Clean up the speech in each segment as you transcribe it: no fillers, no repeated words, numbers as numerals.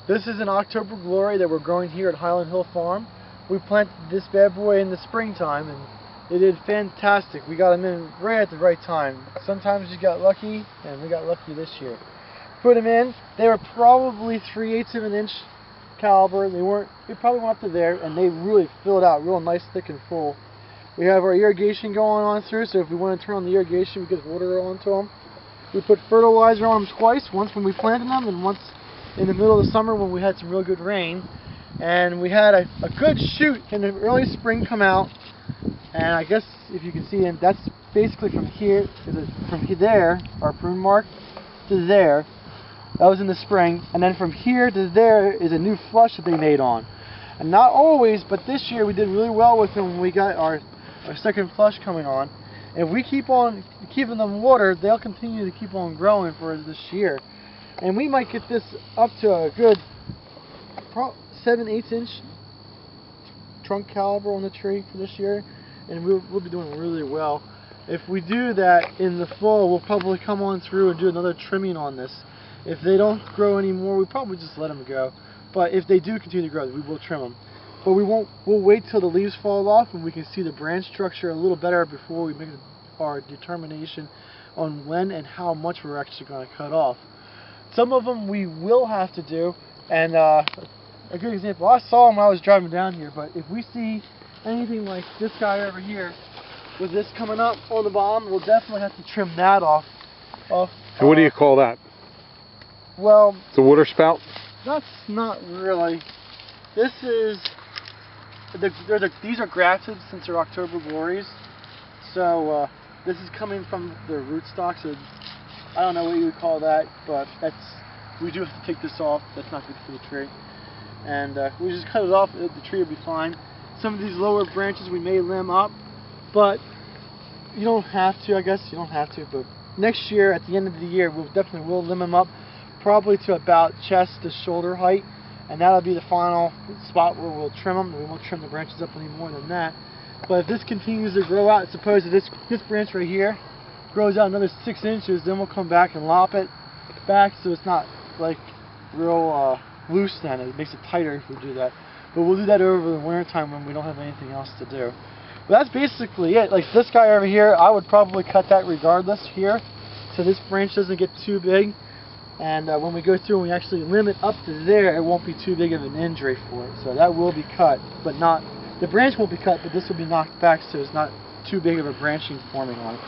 This is an October Glory that we're growing here at Highland Hill Farm. We planted this bad boy in the springtime and they did fantastic. We got them in right at the right time. Sometimes you got lucky, and we got lucky this year. Put them in. They were probably 3/8 of an inch caliber. We probably went up to there, and they really filled out real nice, thick and full. We have our irrigation going on through, so if we want to turn on the irrigation, we get water onto them. We put fertilizer on them twice, once when we planted them and once in the middle of the summer when we had some real good rain. And we had a good shoot in the early spring come out, and I guess if you can see, and that's basically from here, from there, our prune mark, to there. That was in the spring, and then from here to there is a new flush that they made on. And not always, but this year we did really well with them when we got our second flush coming on. If we keep on keeping them watered, they'll continue to keep on growing for this year. And we might get this up to a good 7/8 inch trunk caliber on the tree for this year, and we'll be doing really well. If we do that in the fall, we'll probably come on through and do another trimming on this. If they don't grow anymore, we probably just let them go. But if they do continue to grow, we will trim them. But we'll wait till the leaves fall off and we can see the branch structure a little better before we make our determination on when and how much we're actually going to cut off. Some of them we will have to do, and a good example, I saw them when I was driving down here, but if we see anything like this guy over here with this coming up on the bottom, we'll definitely have to trim that off. And what do you call that? Well, the water spout? That's not really. This is, these are grafted since they're October Glories, so this is coming from the rootstock, so I don't know what you would call that, but we do have to take this off. That's not good for the tree. And we just cut it off, the tree will be fine. Some of these lower branches we may limb up, but you don't have to, I guess. You don't have to, but next year, at the end of the year, we'll definitely limb them up, probably to about chest to shoulder height, and that'll be the final spot where we'll trim them. We won't trim the branches up any more than that. But if this continues to grow out, suppose that this branch right here grows out another 6 inches, then we'll come back and lop it back so it's not like real loose then. It makes it tighter if we do that. But we'll do that over the winter time when we don't have anything else to do. But that's basically it. Like this guy over here, I would probably cut that regardless here, so this branch doesn't get too big. And when we go through and we actually limb it up to there, it won't be too big of an injury for it. So that will be cut, but not, the branch won't be cut, but this will be knocked back so it's not too big of a branching forming on it.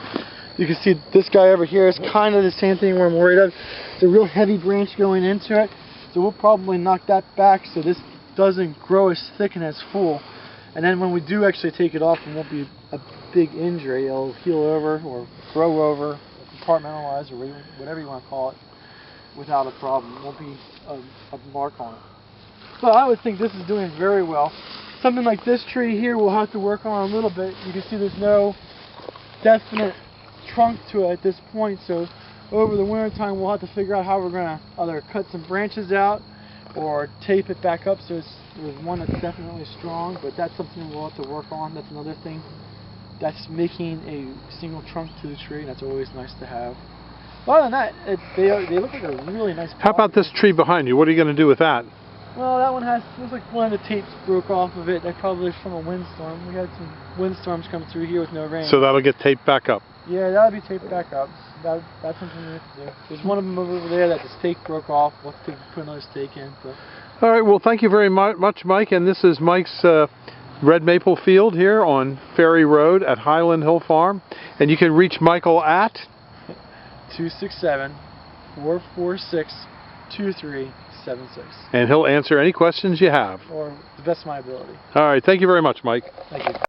You can see this guy over here is kind of the same thing we're worried of. It's a real heavy branch going into it, so we'll probably knock that back so this doesn't grow as thick and as full. And then when we do actually take it off, it won't be a big injury. It'll heal over or grow over, compartmentalize, or whatever you want to call it, without a problem. It won't be a mark on it. But I would think this is doing very well. Something like this tree here we'll have to work on a little bit. You can see there's no definite trunk to it at this point, so over the winter time we'll have to figure out how we're going to either cut some branches out or tape it back up so there's one that's definitely strong, but that's something we'll have to work on. That's another thing that's making a single trunk to the tree, and that's always nice to have. But other than that, they look like a really nice How about this tree behind you? What are you going to do with that? Well, that one looks like one of the tapes broke off of it. That probably from a windstorm. We had some windstorms come through here with no rain. So that'll get taped back up? Yeah, that'll be taped back up. That's something we have to do. There's one of them over there that the stake broke off. We'll have to put another stake in. But. All right, well, thank you very much, Mike. And this is Mike's red maple field here on Ferry Road at Highland Hill Farm. And you can reach Michael at 267-446-2376. And he'll answer any questions you have. Or the best of my ability. All right, thank you very much, Mike. Thank you.